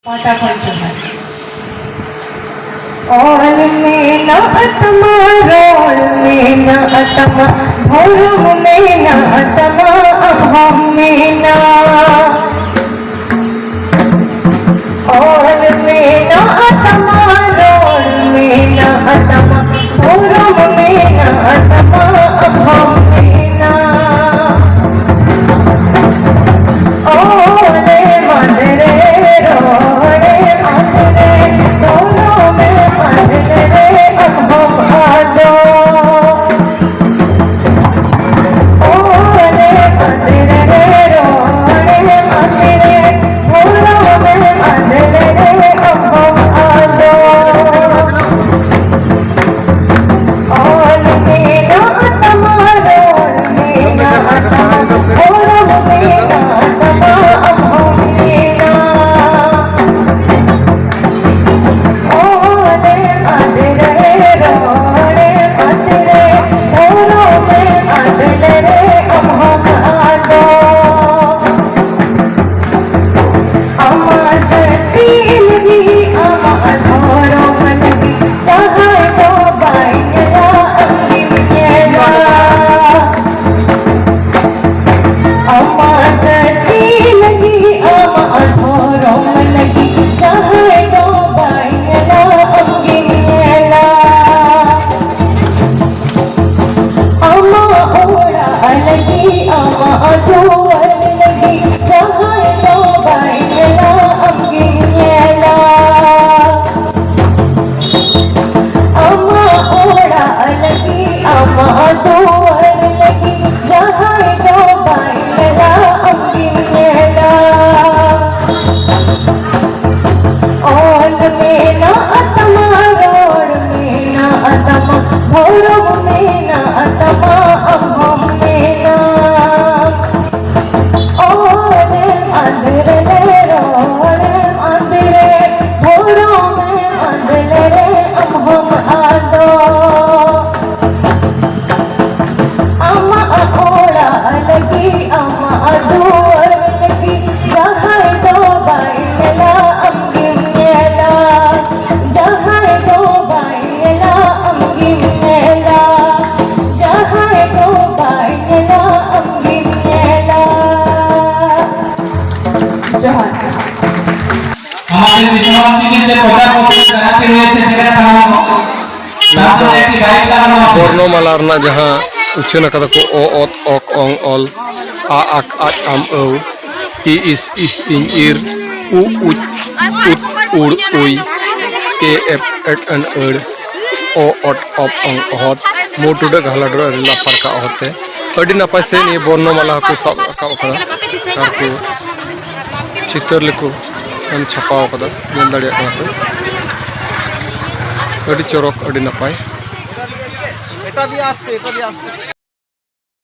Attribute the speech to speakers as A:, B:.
A: all में न अतमा role में न अतमा भौरव में न अतमा अहम में न ऑल में न अतमा रोल में न अतमा भौरव में न अतमा अहम में न ओले मदरे रोड़े मदरे दोनों में मदरे अब हम आदो ओले मदरे रोड़े मदरे दोनों में मदरे अब हम आदो ओल में ना तमा रोल में ना तमा भौरव में ना तमा अब हम में ना ओले मदरे रोड़े मदरे दोनों में मदरे अब हम आदो अमा जती लगी अमा अधोरो मनगी चाहे तो बाइला अंगिला अमा जती लगी अमा अधोरो मनगी चाहे तो बाइला अंगिला अमा ओड़ा लगी अमा अधोर लगी चाहे तो बाइला अंगिला अमा ओड़ा लगी अमा अधोर लगी चाहे तो बाइला अंगिला ओल में ना अतमा रोड़ में ना अतमा भौरव में ना अतमा अहम में ना ओले मदरे रोड़े मदरे भौरव में मदरे अब हम आदो अमा ओड़ा लगी अमा अधोर लगी जहाँ दो बाइला अंगिला जहाँ दो बाइला अंगिला जहाँ दो बाइला अंगिला जहाँ
B: हमारे विश्ववासी से प्रचार पोषण कराते हुए सेकेंड काम लास्ट में एक बाइक लगाना है
C: वर्णमाला रना जहाँ उच्चारण कदा को ओ ओत ओक ओंग ओल आ आक आच आम औ इ इस इन इर उ उच उत उड़ उई ए एफ एट एन अड़ ओ ओट ऑप ओंग ओहत मोटुडे घालाडर रिला फरका होते अड़ी नपाय से नि वर्णमाला को सब रखा कदा आर को चित्र लेको एम छापाव कदा नेल दाड़िया कदा अड़ी चरक अड़ी नपाय
D: এটা দিয়ে আসছে